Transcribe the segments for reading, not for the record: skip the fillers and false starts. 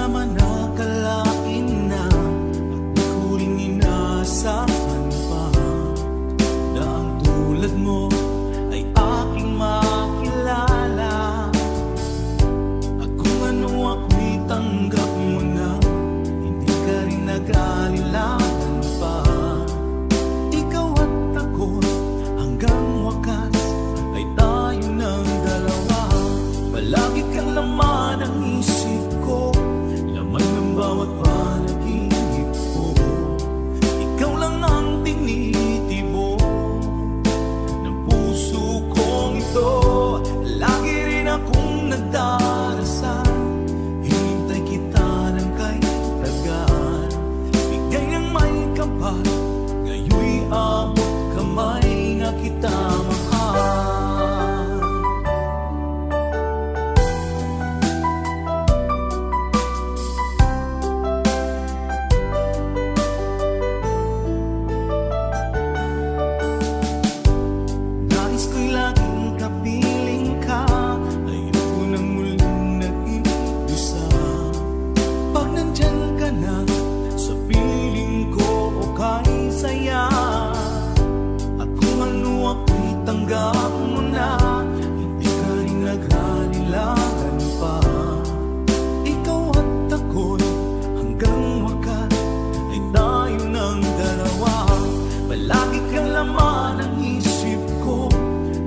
naman akalain na at di ko rin inaasahan pa na ang tulad mo ay aking makilala. At kung ano ako'y tanggap mo na, hindi ka rin nag-alilangan pa. Ikaw at ako hanggang wakas ay tayo ng dalawa. Palagi kang laman ng isip ko, laman ng bawat panaginip ko. Ikaw lang ang tinitibo ng puso kong ito. Lagi rin akong nagdarasal, hinintay kita ng kahit tagal. Bigay ng may kapal, ngayon'y abot kamay na kita mahal. Nais ko'y laging kapiling ka, ayoko nang muling nag-iisa. Pag nandyan ka na sa piling ko, okay saya. At kung ano ako'y tanggap mo na, hindi ka rin nag-alilangan pa. Ikaw at ako'y hanggang wakas ay tayo ng dalawa. Palagi kang laman ng isip ko,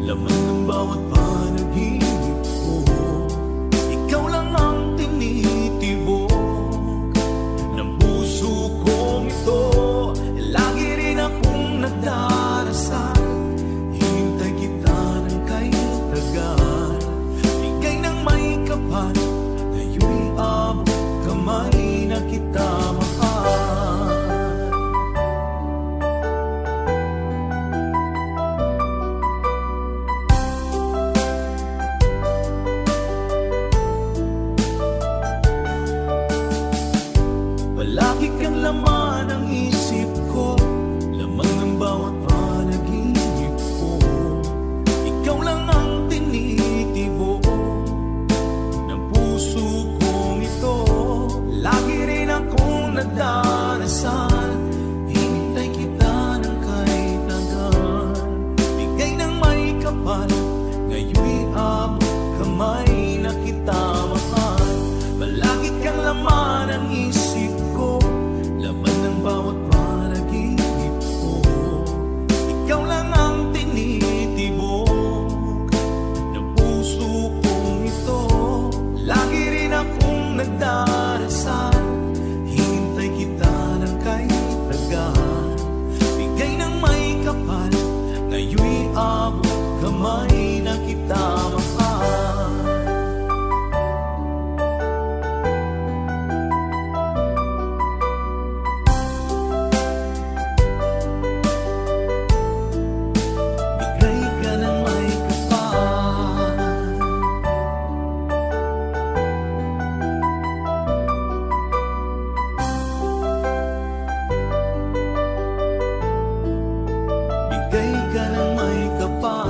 laman ng bawat panaginip ko. Ikaw lang ang tinitibok ng puso kong ito. Lagi rin akong nagdarasal, hinintay kita ng kahit tagal. Bigay ng may kapal, ngayon'y abot kamay na kita mahal. Palagi kang laman ng isip ko, laman ng bawat panaginip ko. Ikaw lang ang tinitibo ng puso kong ito. Lagi rin akong nagdarasal, hinintay kita ng kahit tagal. Bigay ng may kapal, ngayon'y abot kamay na kita mahal. Palagi kang laman ng isip ko, laman ng bawat panaginip ko. Ikaw lang ang tinitibok ng puso kong ito. Lagi rin akong nagdarasal, hinintay kita ng kahit tagal. Bigay ng may kapal, ngayon'y abot kamay na kita mahal. Bigay ka ng may kapal. Bigay ka ng may kapal.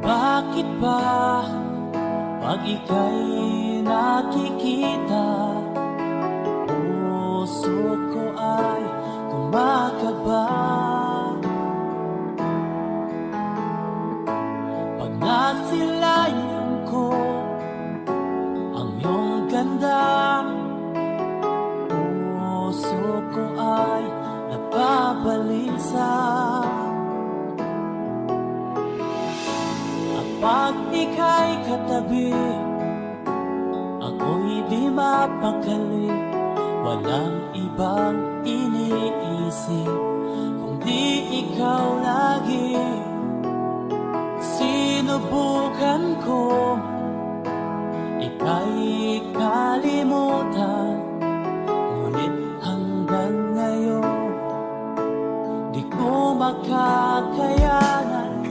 Bakit ba pag ika'y nakikita, puso ko ay kumakaba? Pag nasilayan ko ang iyong ganda, puso ko ay napabalisa. Pag ika'y katabi, ako'y di mapakali. Walang ibang iniisip kundi ikaw lagi. Sinubukan ko ika'y kalimutan, ngunit hanggang ngayon di ko makakayanan.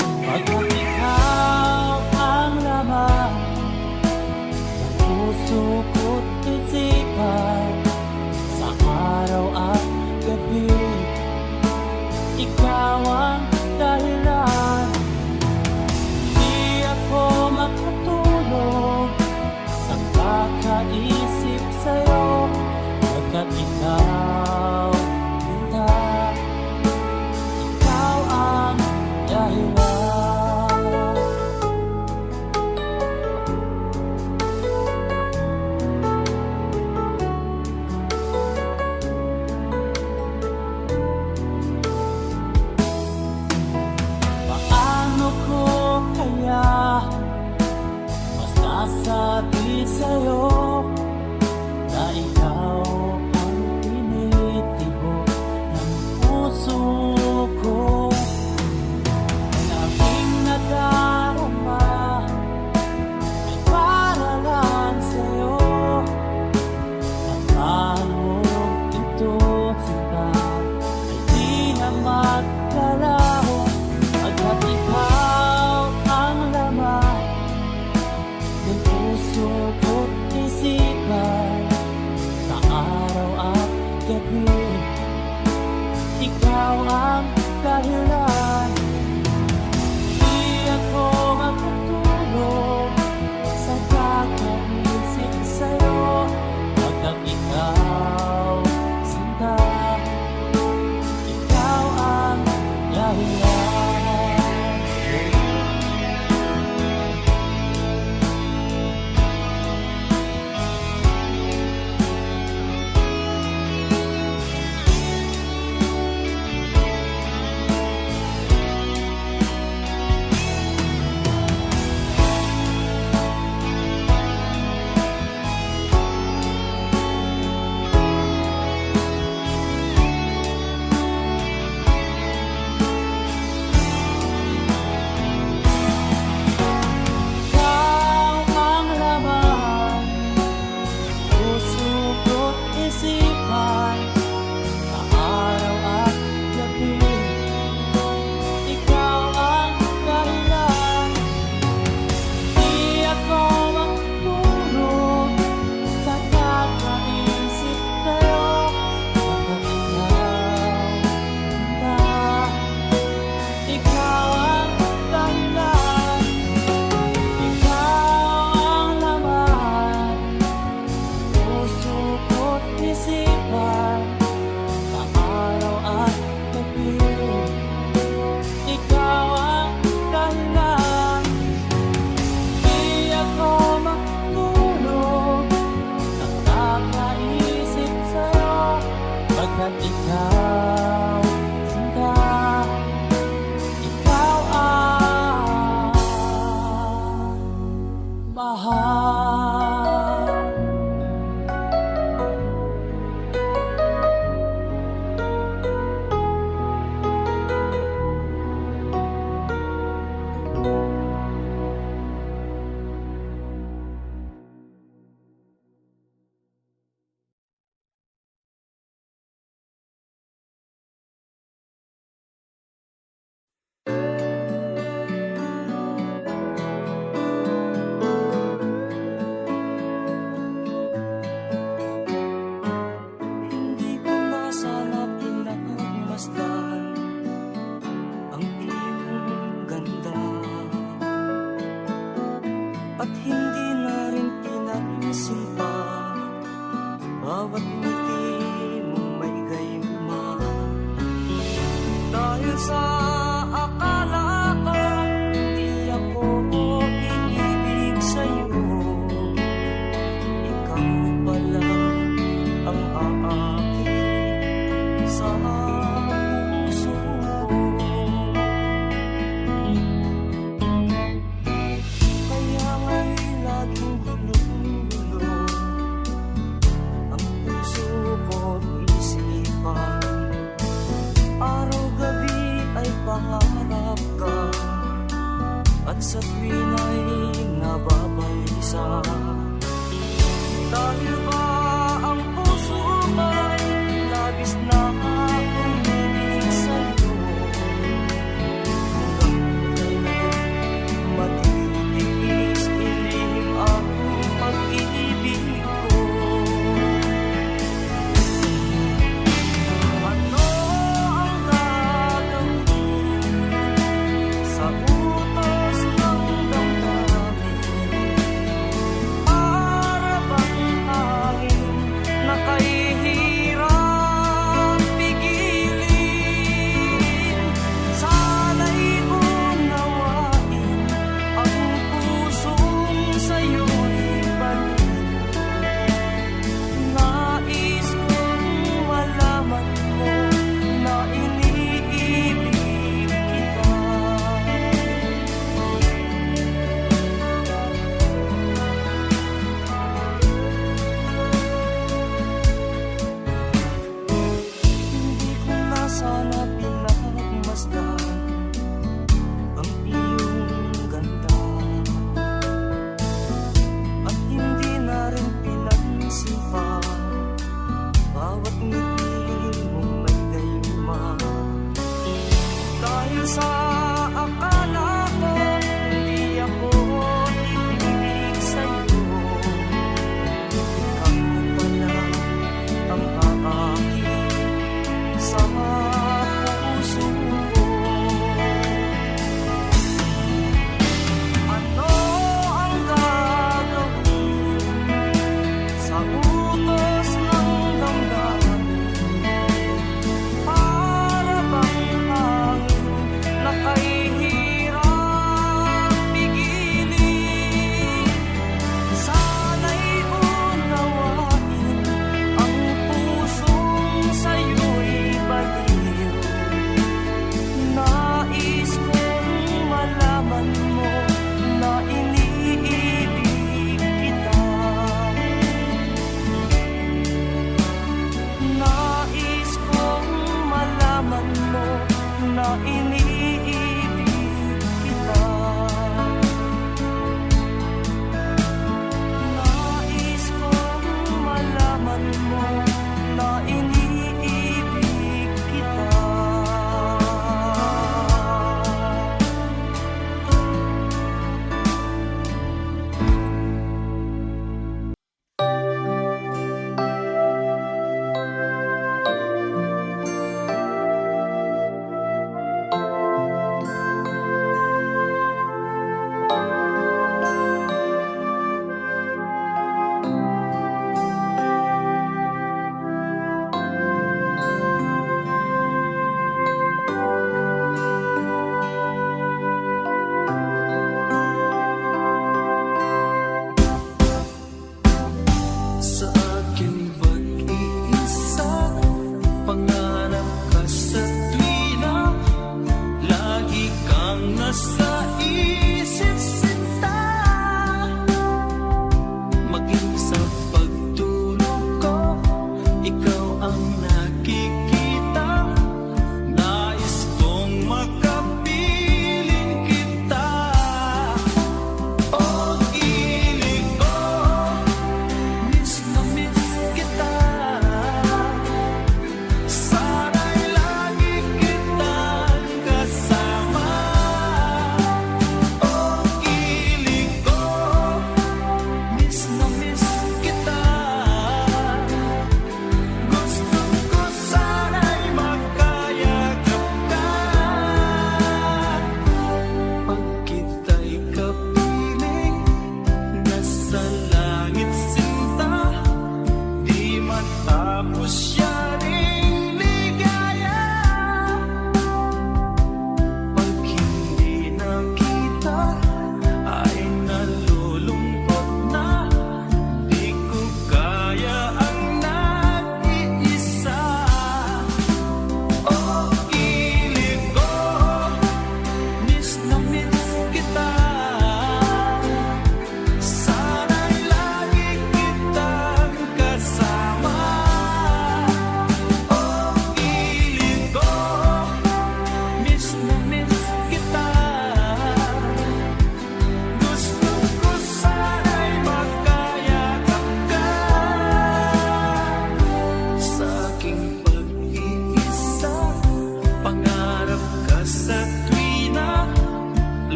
sa tuwing ay nababalisa. Dahil ba ang puso ay labis na umiibig sa'yo? Hanggang kailan matitiis ilihim ang pag-ibig ko? Ano ang gagawin sa utos ng damdamin? Para bang hangin na kahihirap pigilin? Sana'y unawain ang pusong sa'yo'y baliw. Nais kong malaman mo na iniibig kita. Hindi ko na sana pinagmasdan ang iyong ganda, at hindi na rin pinansin pa bawat ngiti mong may gayuma. Dahil sa akala ko hindi ako ibig sa'yo, ikaw pala ang aakit sa puso ko. Ano ang gagawin sa utos ng damdamin? Para bang hangin na kahihirap pigilin? Sana'y unawain ang pusong sa'yo'y baliw. Nais kong malaman mo na iniibig kita. Nais kong malaman mo na iniibig kita. Nais kong malaman mo na iniibig kita. Sa akin ba't iisa? Pangarap ka sa tuwina, lagi kang nasa isip sinta. Maging sa pagtulog ko, ikaw ang nakikita. Nais kong makapiling kita. Oh, ilig ko, miss na miss kita. Sana'y lagi kitang kasama. Oh,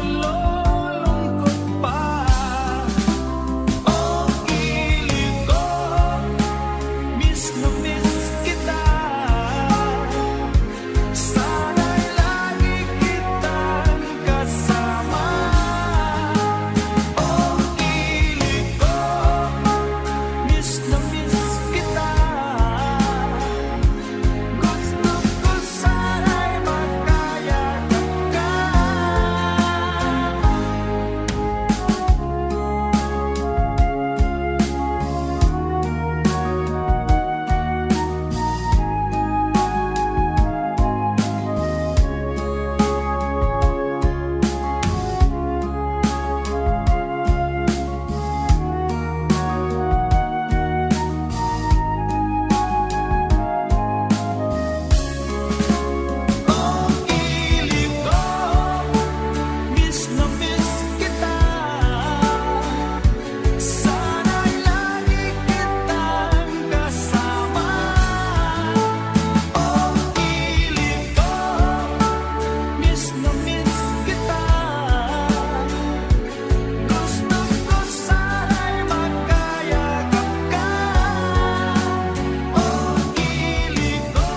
malulungkot pa. Oh, kilig ko, miss na miss kita. Sana'y lagi kitang kasama. Oh, kilig ko, miss na miss kita. Gusto ko sana'y magkayakap ka. Oh, kilig ko, miss na miss kita. Sana'y lagi kitang kasama. Oh, kilig ko, miss na miss kita. Gusto ko sana'y magkayakap ka. Oh, kilig ko,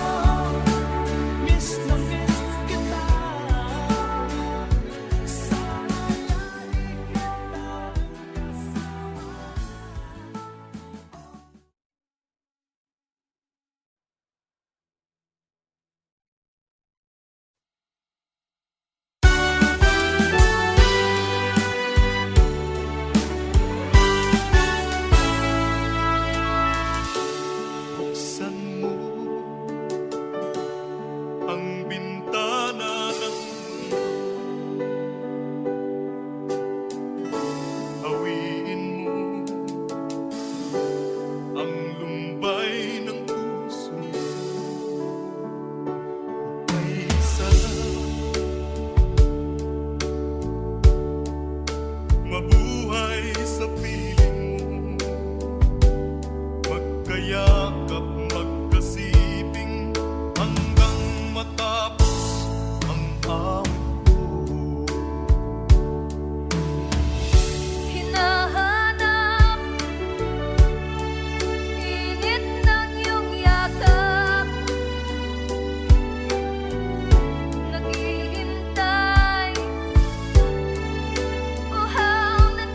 miss na miss kita. Sana'y lagi buksan mo ang bintana ng mundo. Hawiin mo ang lumbay ng puso. May isa mabuhay sa piling mo. Magkayakap, magkasibing hanggang matapos ang awit ko. Hinahanap init ng iyong yakap. Naghihintay uhaw na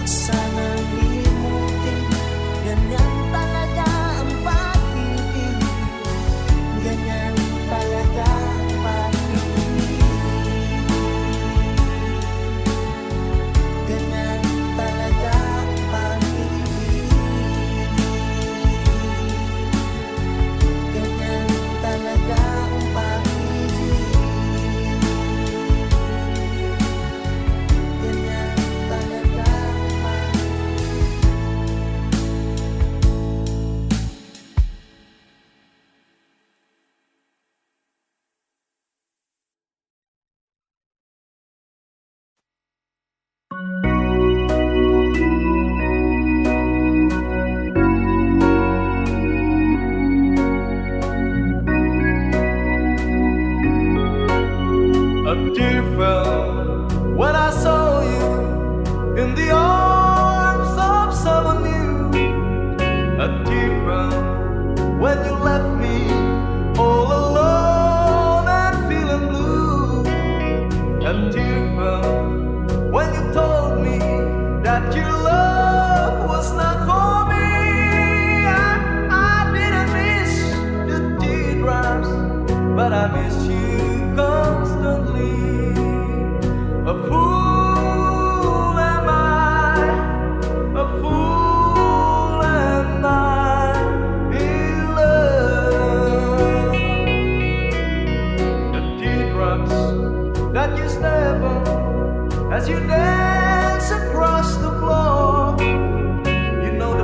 sanang limutin. Ganyan talaga ang pag-ibig. Ganyan talaga ang pag-ibig. Ganyan talaga ang pag-ibig. Ganyan talaga ang pag-ibig. Ganyan talaga ang pag-ibig. A tear fell when I saw you in the arms of someone new. A tear fell when you left me all alone and feeling blue. A tear fell when you told me that your love was not for me. I didn't miss the teardrops, but I miss you constantly. A fool am I, a fool am I in love. The teardrops that you step on as you dance across the floor. You know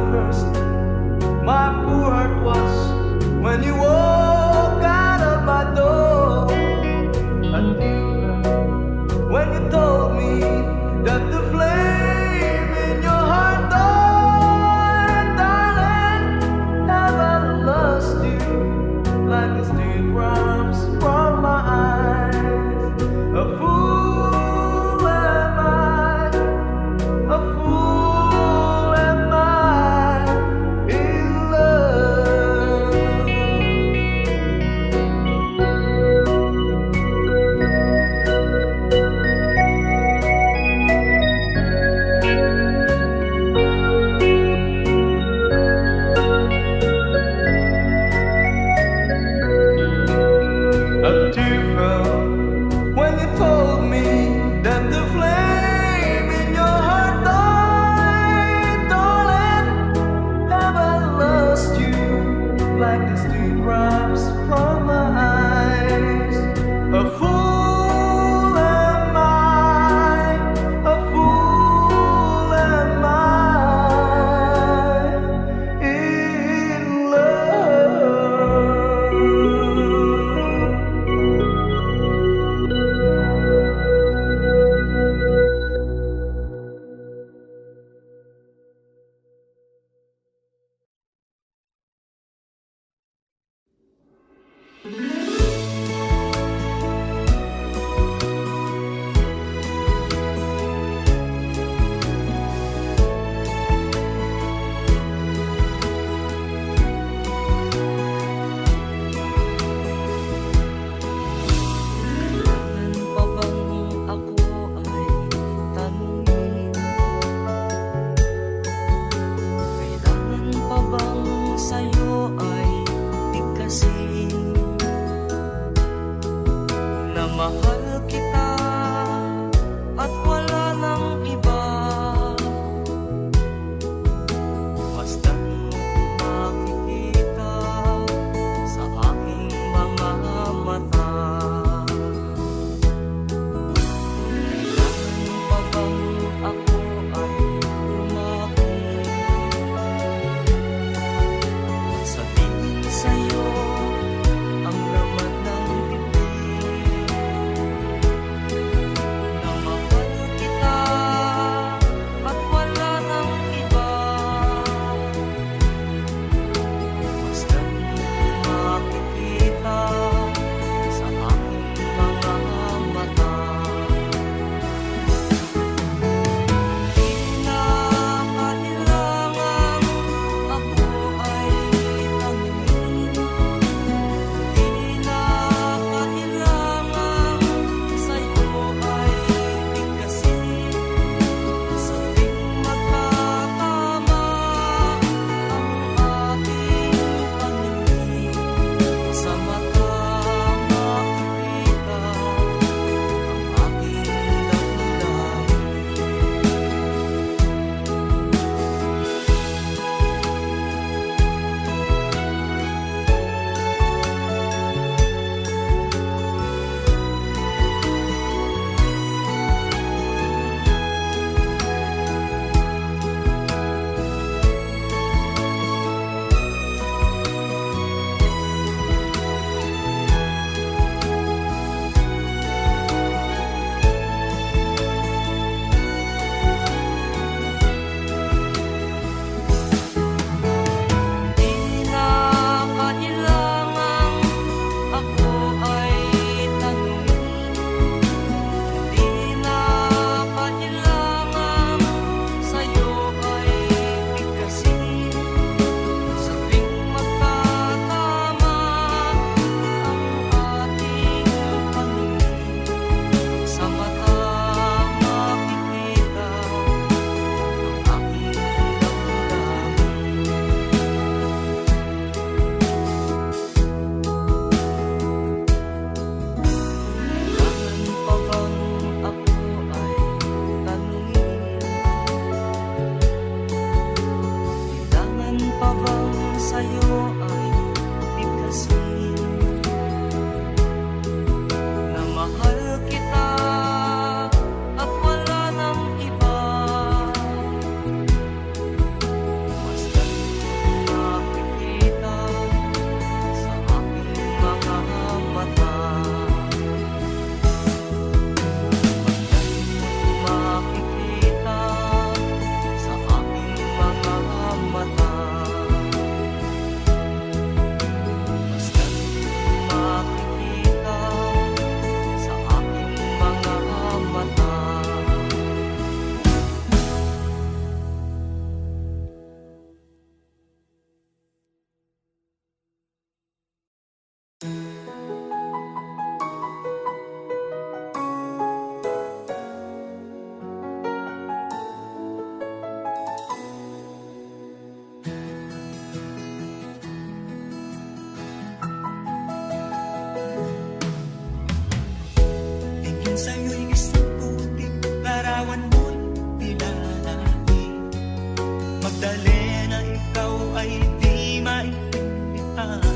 Magdalena, ikaw ay di maintindihan.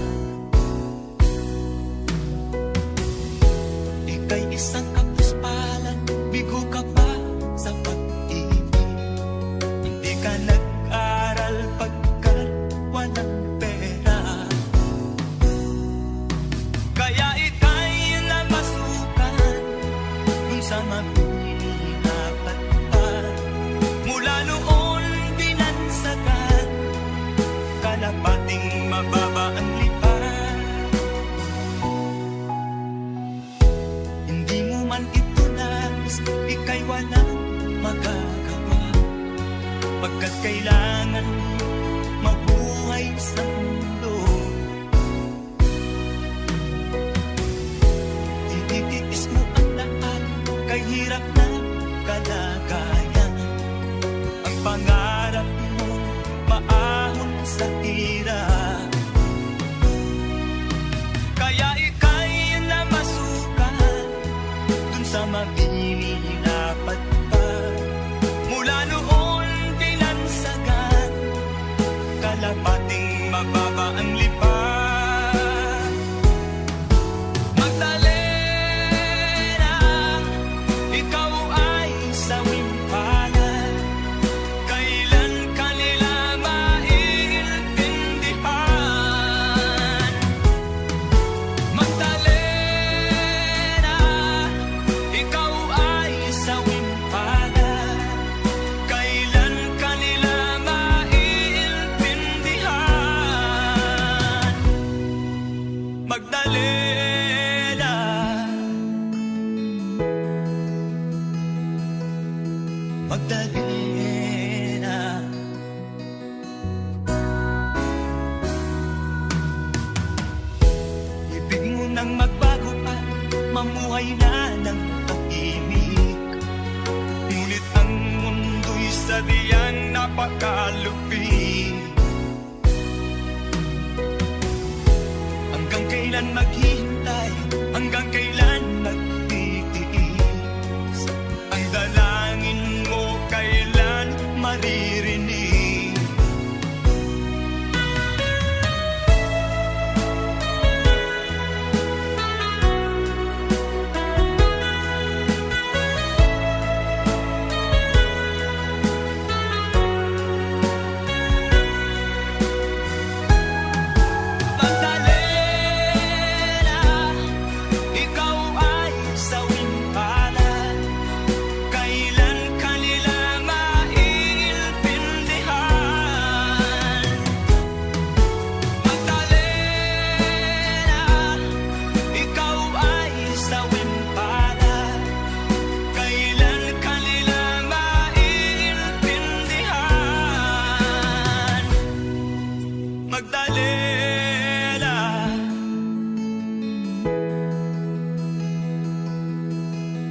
Ika'y isang kapuspalad, bigo ka pa sa pag-ibig. Hindi ka nag-aral pagkat walang pera. Kaya ika'y namasukan dun sa mapininapat pa. Mula noon binansagan, kalapating mababa ang lipan. Hindi mo man ito nais, ika'y walang magagawa, pagkat kailangan mo mabuhay sa mundo. Tinitiis mo ang lahat, kay hirap na kalagayan. Ang pangarap mo maahon sa hirap. Kaya ika'y namasukan dun sa mabininapat pa. Mula noon binansagan, kalapating mababa ang lipan. Magdalena, ikaw ay sawing palad. Kailan ka nila maiintindihan? Magdalena, ikaw ay sawing palad. Kailan ka nila maiintindihan? Magdalena, Magdalena. Ibig mo nang magbago pa, mamuhay na ng tahimik. Ngunit ang mundo'y sadyang napakalupit. Hanggang kailan maghihintay? Hanggang kailan magtitiis? Ang dalangin mo kailan maririnig? Magdalena, ikaw ay sawing palad. Kailan ka nila maiintindihan? Magdalena, ikaw ay sawing palad. Kailan ka nila maiintindihan? Magdalena,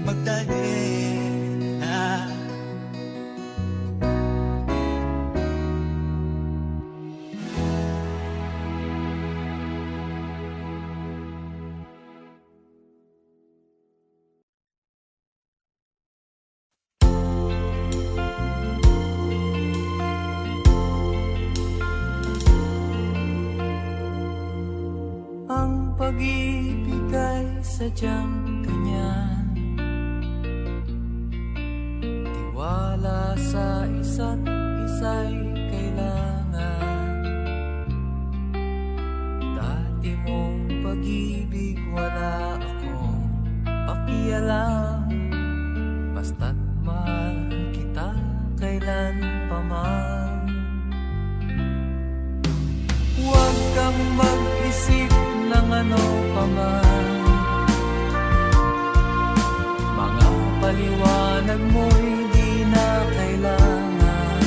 Magdalena. Ang pag-ibig ay sadyang ganyan. Tiwala sa isa't isa'y kailangan. Dati mong pag-ibig wala akong pakialam. Basta't mahal kita kailan pa man. Huwag kang mag-isip ng ano pa man. Mga paliwanag mo'y di na kailangan.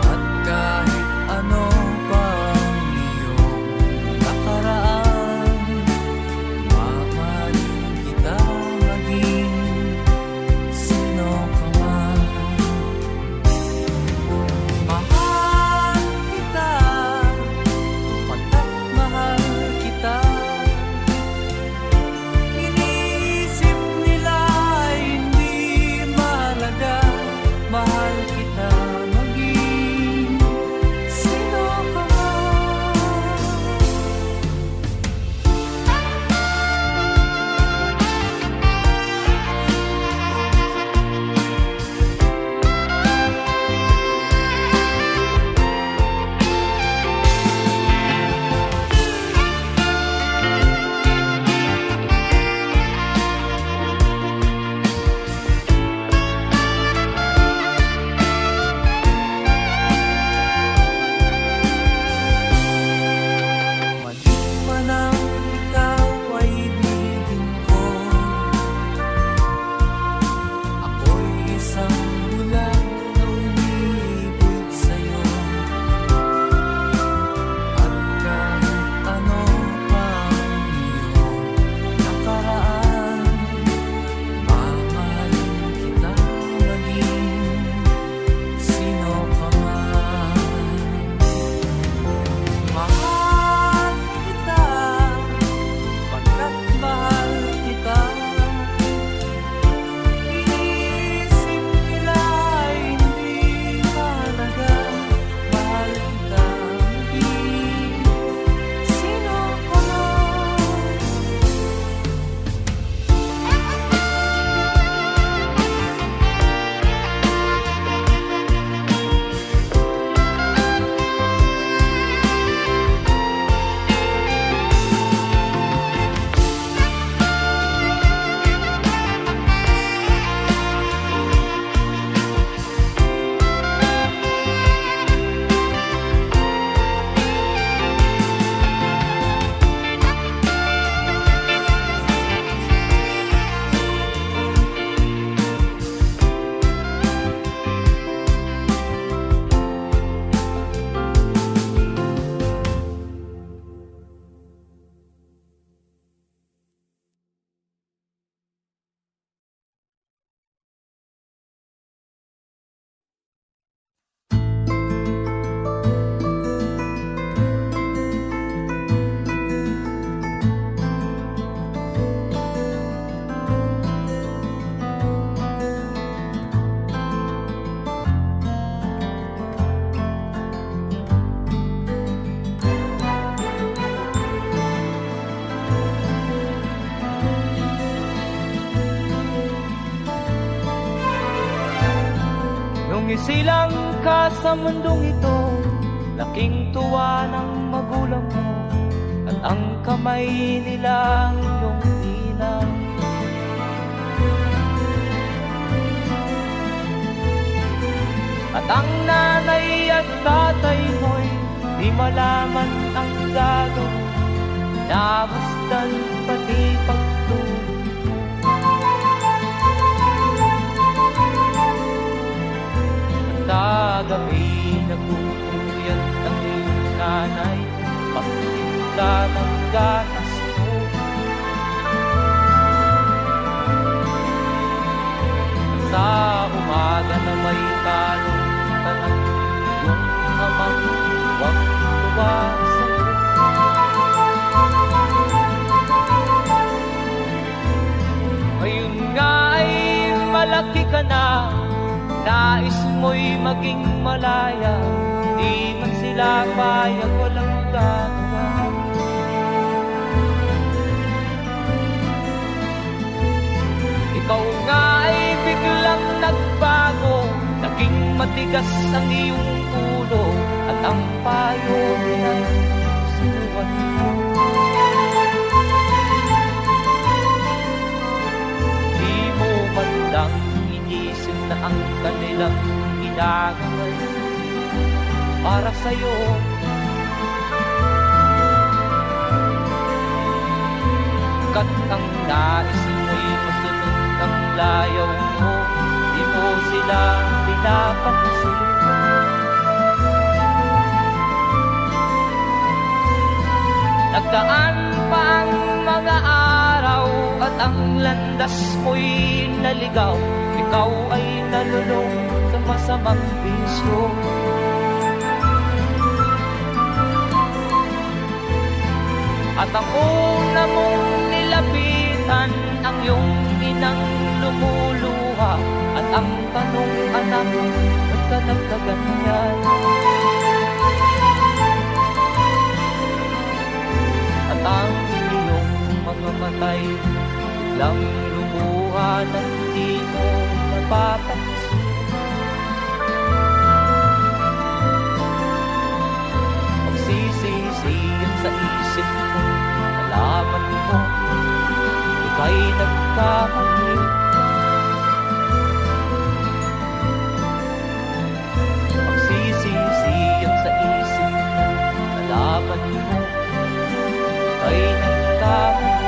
At kahit ano pa ang iyong nakaraan, mamahalin kita maging sino ka man. Mahal kita, pagkat mahal kita. Iniisip nila ay isilang ka sa mundong ito, laking tuwa ng magulang mo, at ang kamay nila ang iyong ninang. At ang nanay at tatay mo'y di malaman ang gagawin, namasdan pati pagtulog. Sa gabi nagpupuyat ang iyong nanay, pagtinda ng gatas mo. Sa umaga na may kalungkutan ang iyong amang tuwang-tuwa sa iyo. Ngayon nga ay malaki ka na, nais mo'y maging malaya, di man sila payag, walang gagawa. Ikaw nga ay biglang nagbago, naging matigas ang iyong ulo, at ang payo ay sinuwan mo. Di mo man lang inisip na ang kanilang ginagaway para sa'yo. Kat ang nais mo'y masunod ang layaw mo, di mo sila pinapansin. Nagdaan pa ang mga araw at ang landas mo'y naligaw, ikaw ay nalulong sa masamang bisyo. At ang una mong nilapitan ang iyong inang lumuluha, at ang tanong, anak, ba't ka nagkaganyan? At ang iyong mga matay lang lumuha ng di mo napapansin. Magsisisiyan sa isip mo, nalaman mo ika'y nagkamali. Magsisisiyan sa isip mo, nalaman mo ika'y nagkamali.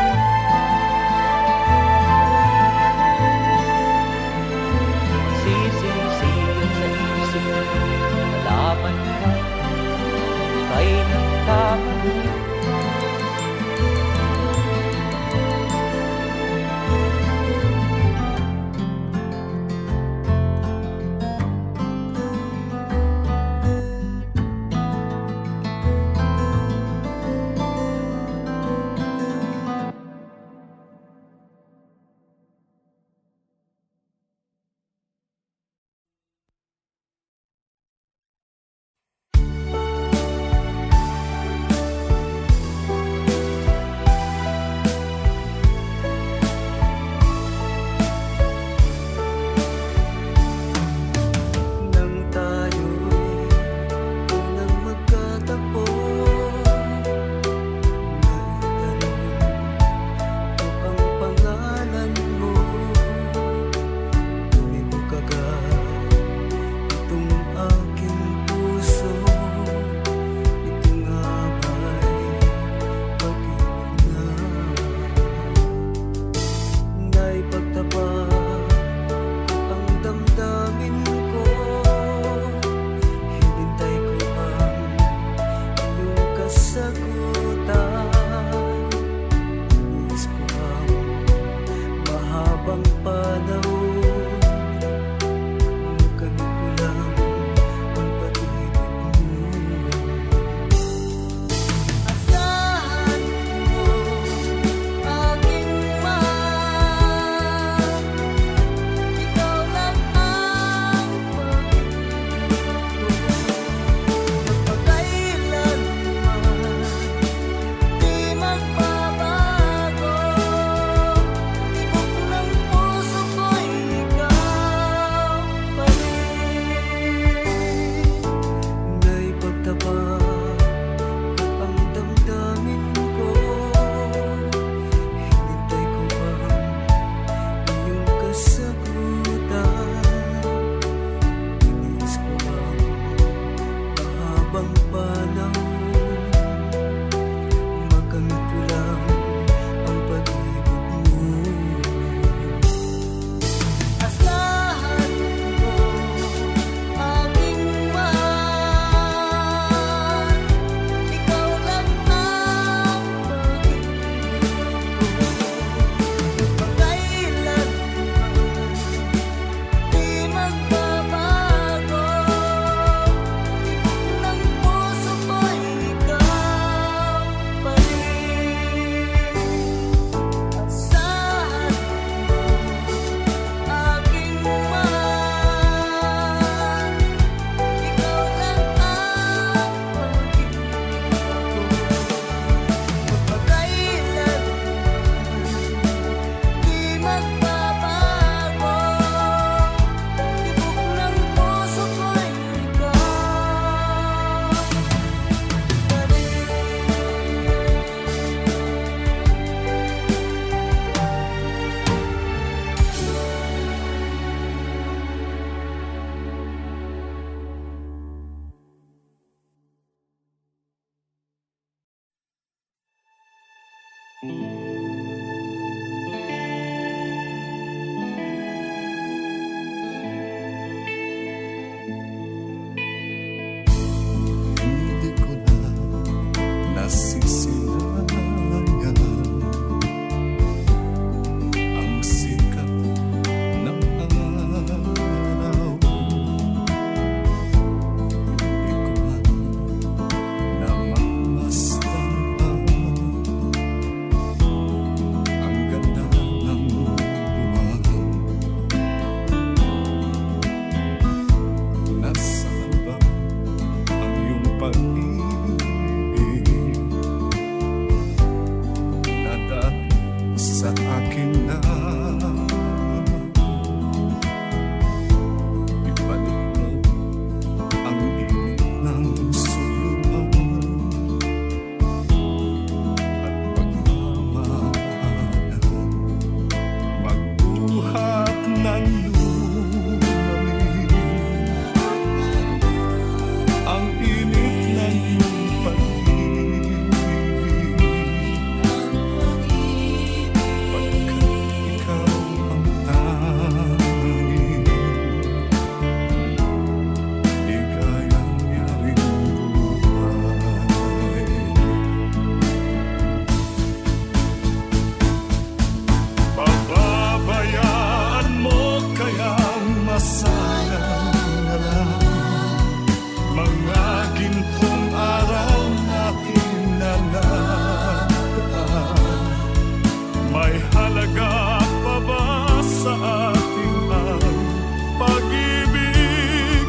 Hindi ko na nasisilayan ang sikat ng araw. Hindi ko man namamasdan ang ganda ng buwan. Nasaan ba ang iyong pag-ibig na dati sa akin na ibalik mo ang init ng suluhan at pagmamahalan, magbuhat ng lumalim ang init ng iyong pag-ibig, pagkat ikaw ang tanging ligayang yaring buhay. Pababayaan mo kayang masayang na lang mga gintong araw natin na nakaraan. May halaga pa ba sa ating ang pag-ibig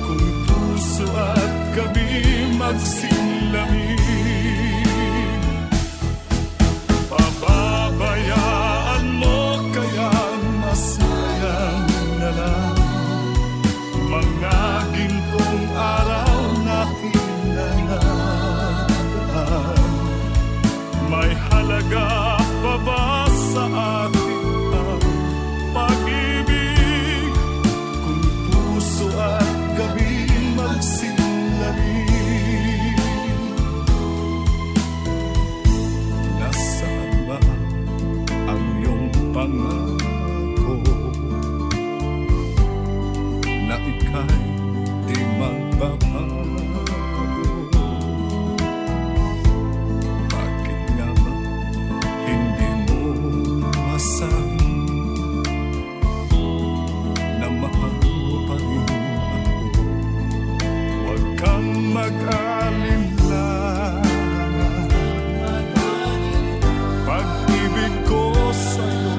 kung puso at gabi magsilamig? Pababayaan mo kayang masayang na lang mga gintong araw natin na nakaraan. May halaga pa ba sa atin ang pag-ibig kung puso at gabi magsilamig? Nasaan ba ang iyong pangako na ika'y di magbabago? Bakit nga ba hindi mo masabi na mahal mo pa rin ako? Huwag kang mag-alinlangan, pag-ibig ko sa'yo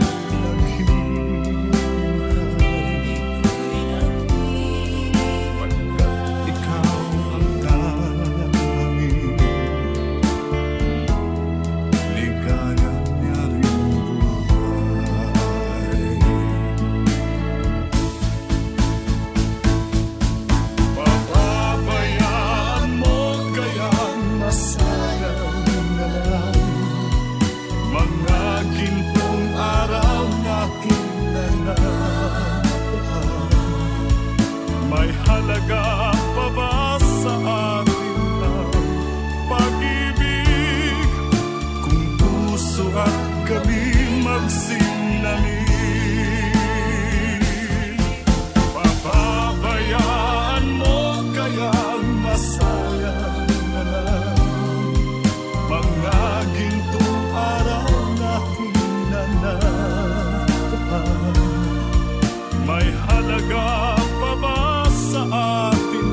pagkat ikaw ang tanging ligayang yaring buhay. Pababayaan mo kayang masayang na lang mga gintong araw natin na nakaraan. May halaga pa ba sa atin ang pag-ibig kung puso at gabi magsilamig? Pababayaan mo kayang masayang na lang mga gintong araw natin na nakaraan. May halaga pa ba sa atin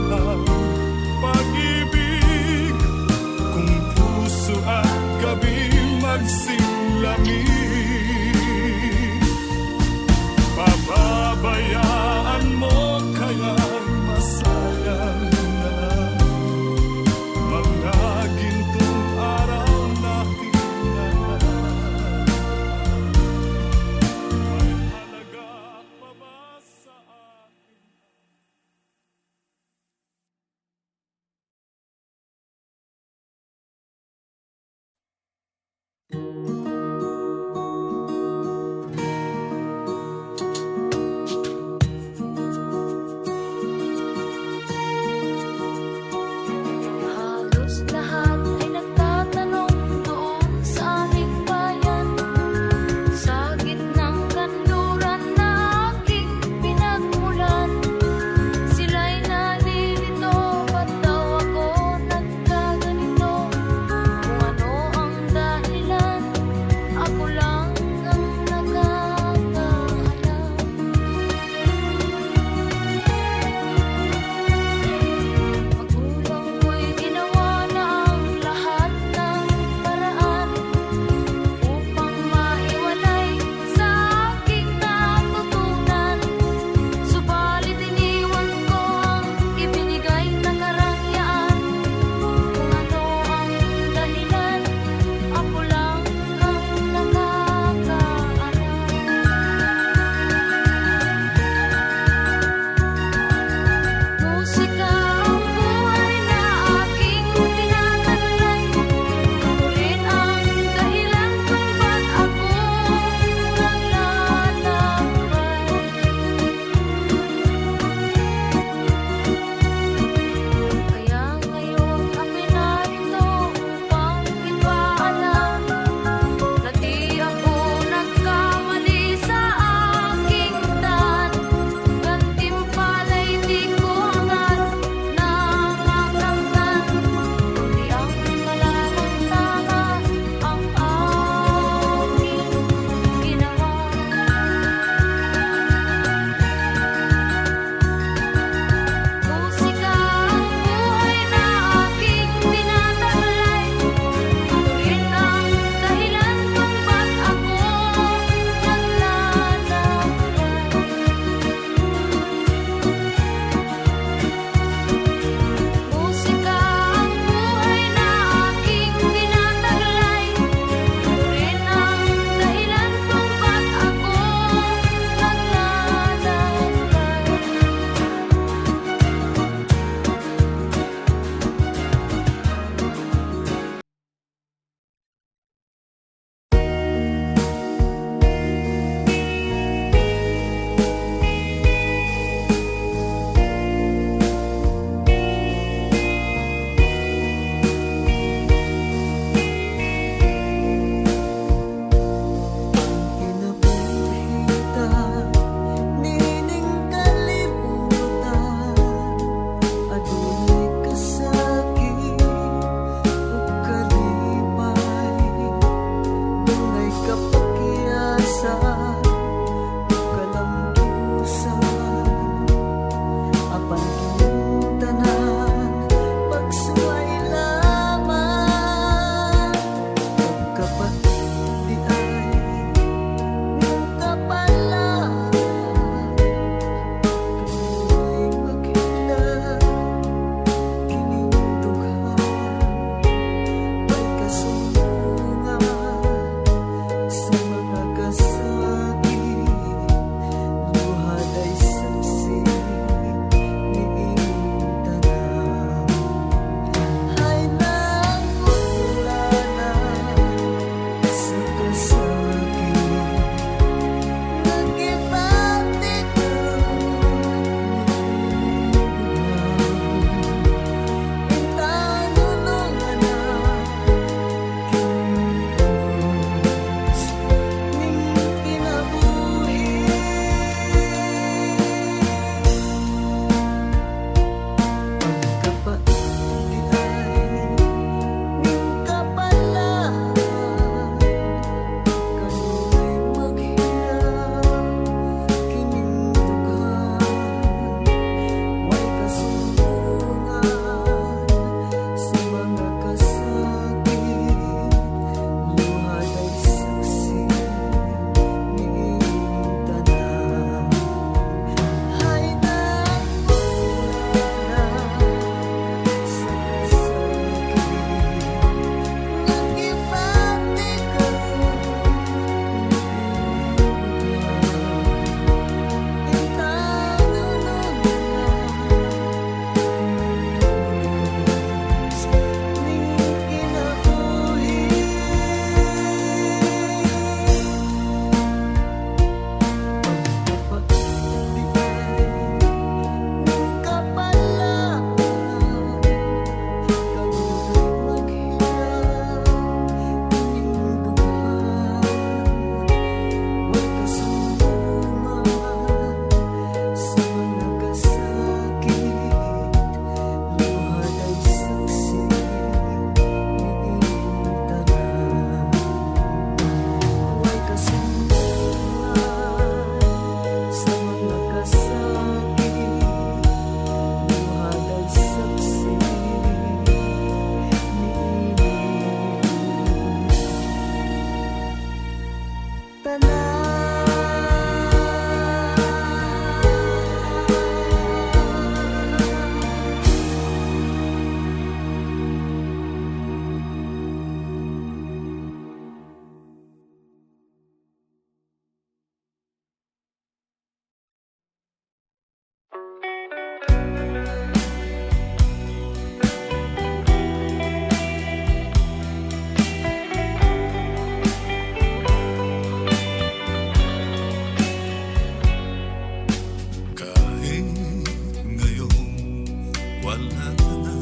wala ka na.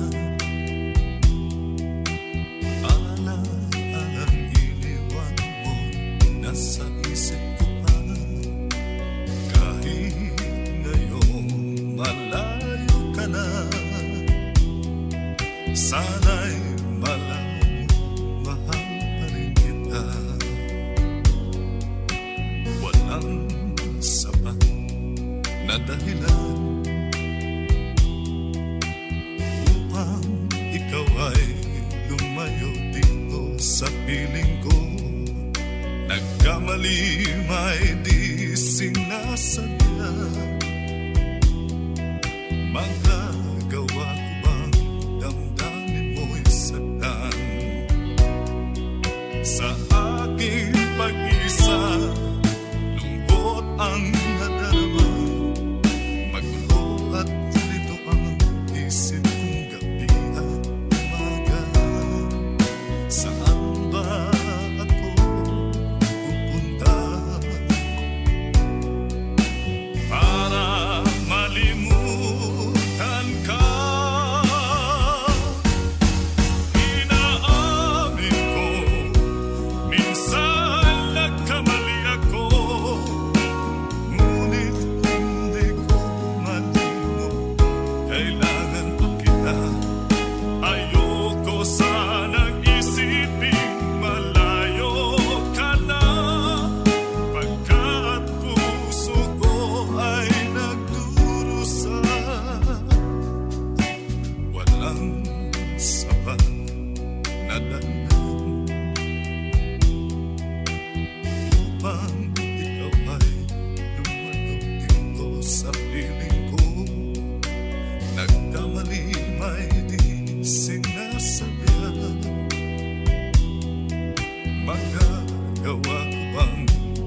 Alang-alang iniwan mo, nasa isip ko pa. Kahit ngayong malayo ka na, sana'y malaman mo, mahal pa rin kita. Walang sapat na dahilan upang ikaw ay lumayo dito sa piling ko. Nagkamali may di sinasadya. Magagawa ko bang damdamin mo'y sagdan? Sa aking pag-isa, lungkot ang nadarama. Magulo at lito ang isip kong gabi at umaga. Saan ba ako pupunta para malimutan ka? Inaamin ko, minsan nagkamali ako, ngunit hindi ko malimot. Kailangan pa kita. Ayoko sanang isiping malayo ka na, pagkat puso ko ay nagdurusa. Walang sapat na dahilan upang ikaw ay lumayo dito sa piling ko. Nagkamali may di sinasabihan. Magagawa ko bang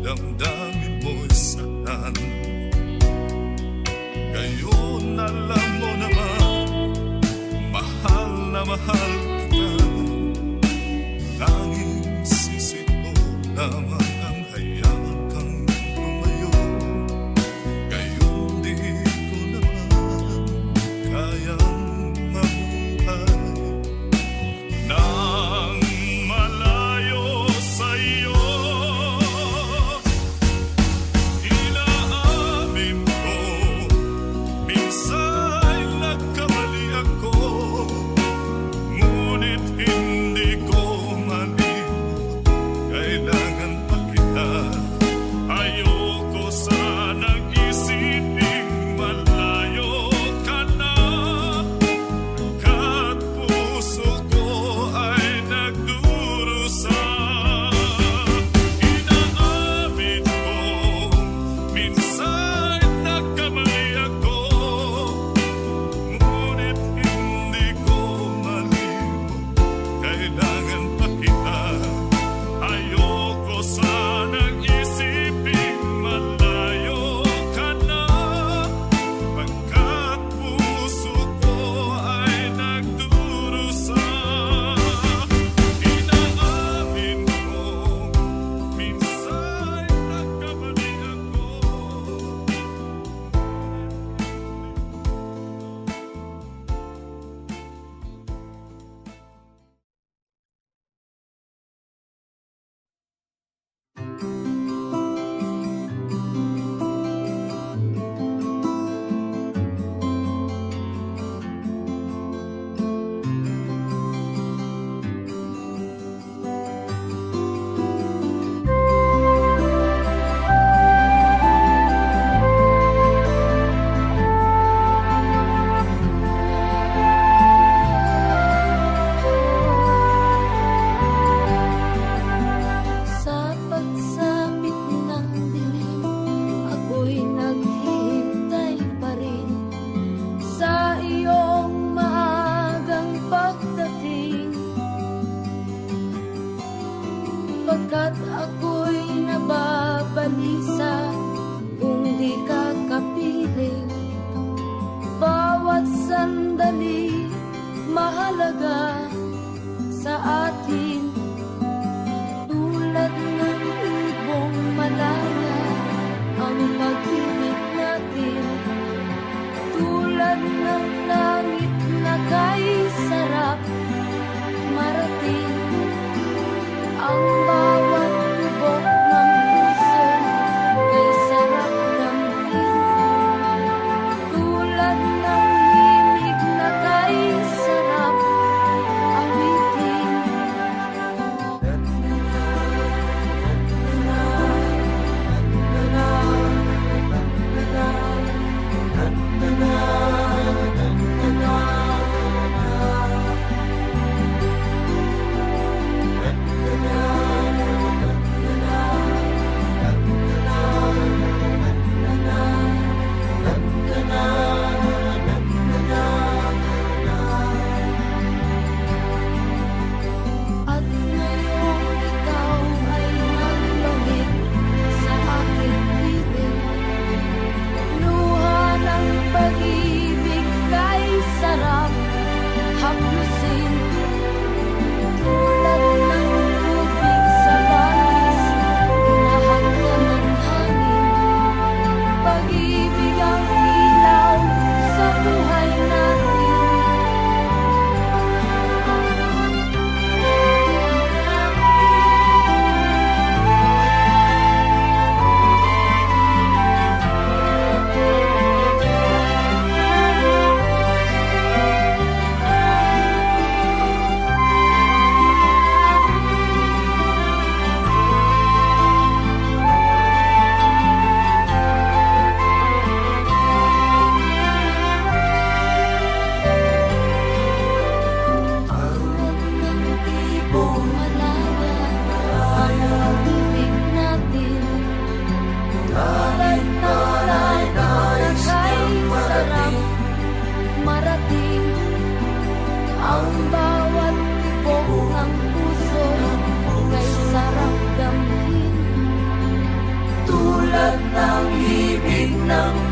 damdamin mo'y saktan? Ngayon alam mo naman, mahal na mahal kita. Tanging sisi ko lamang ang hayaan kang lumayo. Ngayon di ko naman kayang mabuhay nang malayo sa'yo. Inaamin ko, minsan nagkamali ako, ngunit hindi ko malimot. Kailangan pa kita. Ayoko sanang isiping malayo ka na, kat puso ko ay nagdurusa. Inaamin ko, minsan nagkamali ako, ngunit hindi ko malimot. Kailangan pa kita. Ayoko sanang isiping malayo ka na, pagkat puso ko ay nagdurusa. Inaamin ko, minsan nagkamali ako. Sa pagsapit ng dilim, ako'y naghihintay pa rin sa iyong maagang pagdating. Pagkat ako'y nababalisa kung di ka kapiling. Bawat sandali mahalaga sa atin. Tulad ng ibong malaya ang pag-ibig natin. Tulad ng langit ng